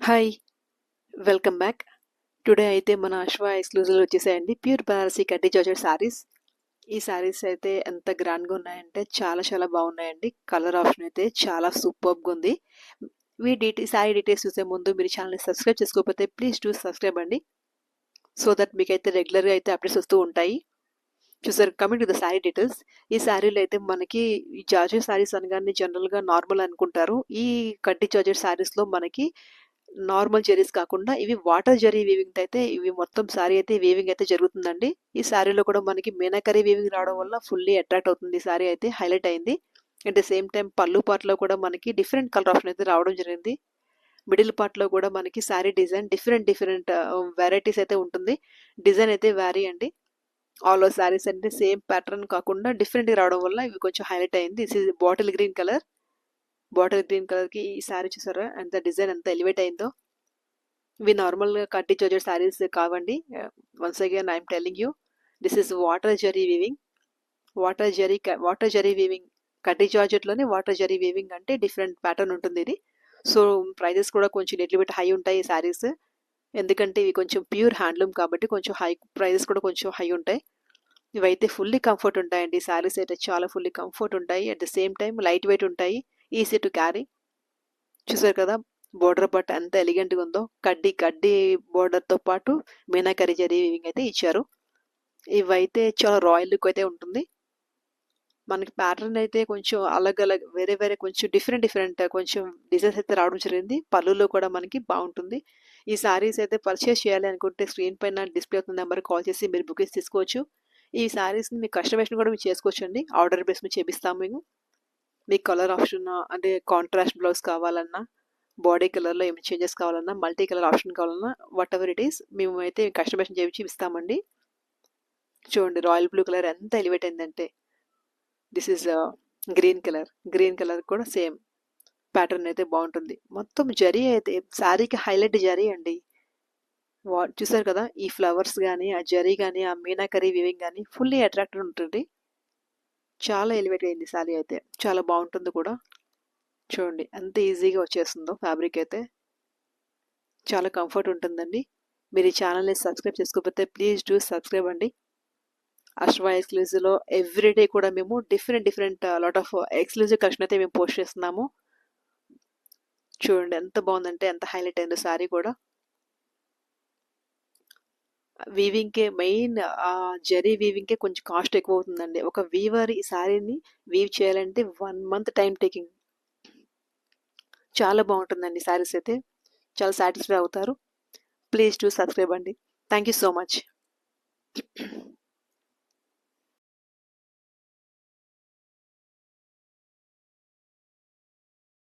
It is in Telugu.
హాయ్! Welcome back. టుడే అయితే మన అశ్వ ఎక్స్‌క్లూజివ్‌లో వచ్చేసాయండి. ప్యూర్ బనారసి కడ్డీ జార్జెట్ శారీస్. ఈ శారీస్ అయితే ఎంత గ్రాండ్‌గా ఉన్నాయంటే చాలా చాలా బాగున్నాయండి. కలర్ ఆప్షన్ అయితే చాలా సూపర్బ్‌గా ఉంది. శారీ డీటెయిల్స్ చూసే ముందు మీరు ఛానెల్‌ని సబ్స్క్రైబ్ చేసుకోకపోతే ప్లీజ్ డూ సబ్స్క్రైబ్ అండి. సో దట్ మీకైతే రెగ్యులర్‌గా అయితే అప్డేట్స్ వస్తూ ఉంటాయి. చూసారు, coming to the sari details. ఈ శారీలో అయితే మనకి ఈ జార్జెట్ శారీస్ అనగానే జనరల్‌గా నార్మల్ అనుకుంటారు. ఈ కడ్డీ జార్జెట్ శారీస్‌లో మనకి నార్మల్ జెరీస్ కాకుండా ఇవి వాటర్ జరీ వీవింగ్ అయితే ఇవి మొత్తం శారీ అయితే వీవింగ్ అయితే జరుగుతుందండి. ఈ శారీలో కూడా మనకి మీనాకరీ వీవింగ్ రావడం వల్ల ఫుల్లీ అట్రాక్ట్ అవుతుంది. ఈ శారీ అయితే హైలైట్ అయింది. అట్ ద సేమ్ టైం పళ్ళు పార్ట్లో కూడా మనకి డిఫరెంట్ కలర్ ఆప్షన్ అయితే రావడం జరిగింది. మిడిల్ పార్ట్లో కూడా మనకి sari design different different varieties అయితే ఉంటుంది. డిజైన్ అయితే వ్యారీ అండి. ఆల్ ఓవర్ శారీస్ అంటే సేమ్ ప్యాటర్న్ కాకుండా డిఫరెంట్గా రావడం వల్ల ఇవి కొంచెం హైలైట్ అయింది. This is bottle green colour. Bottle green colour కి ఈ శారీ చూసారా ఎంత డిజైన్ ఎంత ఎలివేట్ అయిందో. ఇవి నార్మల్ కడ్డీ జార్జెట్ శారీస్ కావండి. Once again I'm telling you, this is water zari weaving. Water zari weaving కడ్డీ జార్జెట్ లోనే వాటర్ జరీ వీవింగ్ అంటే డిఫరెంట్ ప్యాటర్న్ ఉంటుంది ఇది. సో ప్రైజెస్ కూడా కొంచెం లిటిల్ బిట్ హై ఉంటాయి ఈ శారీస్. ఎందుకంటే ఇవి కొంచెం ప్యూర్ హ్యాండ్లూమ్ కాబట్టి కొంచెం హై ప్రైజెస్ కూడా కొంచెం హై ఉంటాయి. ఇవైతే ఫుల్లీ కంఫర్ట్ ఉంటాయండి. శారీస్ అయితే చాలా ఫుల్లీ కంఫర్ట్ ఉంటాయి. At the same time light weight ఉంటాయి. Easy to carry. చూసారు కదా బోర్డర్ పార్ట్ ఎంత ఎలిగెంట్గా ఉందో. కడ్డీ కడ్డీ బోర్డర్తో పాటు మీనాకరీ జరీ వీవింగ్ అయితే ఇచ్చారు. ఇవైతే చాలా రాయల్ లుక్ అయితే ఉంటుంది. మనకి ప్యాటర్న్ అయితే కొంచెం అలగ్ అలగ్ వేరే వేరే కొంచెం డిఫరెంట్ డిఫరెంట్ కొంచెం డిజైన్స్ అయితే రావడం జరిగింది. పళ్ళులో కూడా మనకి బాగుంటుంది. ఈ శారీస్ అయితే పర్చేస్ చేయాలి అనుకుంటే స్క్రీన్ పైన డిస్ప్లే అవుతున్న నెంబర్కి కాల్ చేసి మీరు బుకింగ్స్ తీసుకోవచ్చు. ఈ శారీస్ని మీ కస్టమైజేషన్ కూడా మీరు చేసుకోవచ్చు అండి. ఆర్డర్ బేస్ మీద చేపిస్తాము మేము. మీకు కలర్ ఆప్షన్ అంటే కాంట్రాస్ట్ బ్లౌజ్ కావాలన్నా, బాడీ కలర్లో ఏమి చేంజెస్ కావాలన్నా, మల్టీ కలర్ ఆప్షన్ కావాలన్నా, వాట్ ఎవర్ ఇట్ ఈస్ మేము అయితే కస్టమైజేషన్ చేయించి ఇస్తామండి. చూడండి రాయల్ బ్లూ కలర్ ఎంత ఎలివేట్ అయిందంటే. దిస్ ఈజ్ గ్రీన్ కలర్ కూడా సేమ్ ప్యాటర్న్ అయితే బాగుంటుంది. మొత్తం జరీ అయితే శారీకి హైలైట్ జరీ అండి. చూసారు కదా ఈ ఫ్లవర్స్ కానీ ఆ జరీ కానీ ఆ మీనాకరీ వివింగ్ కానీ ఫుల్లీ అట్రాక్టివ్ ఉంటుంది. చాలా ఎలివేట్ అయింది శారీ అయితే. చాలా బాగుంటుంది కూడా. చూడండి ఎంత ఈజీగా వచ్చేస్తుందో ఫ్యాబ్రిక్ అయితే. చాలా కంఫర్ట్ ఉంటుందండి. మీరు ఈ ఛానల్ని సబ్స్క్రైబ్ చేసుకోకపోతే ప్లీజ్ డూ సబ్స్క్రైబ్ అండి. అశ్వ ఎక్స్క్లూజివ్లో ఎవ్రీడే కూడా మేము different different lot of exclusive collection అయితే మేము పోస్ట్ చేస్తున్నాము. చూడండి ఎంత బాగుందంటే ఎంత హైలైట్ అయిందో శారీ కూడా. వీవింగ్కే మెయిన్ జరీ వీవింగ్కే కొంచెం కాస్ట్ ఎక్కువ అవుతుందండి. ఒక వీవర్ ఈ శారీని వీవ్ చేయాలంటే 1 మంత్ టైం టేకింగ్. చాలా బాగుంటుందండి శారీస్ అయితే. చాలా సాటిస్ఫై అవుతారు. ప్లీజ్ డూ సబ్స్క్రైబ్ అండి. Thank you so much.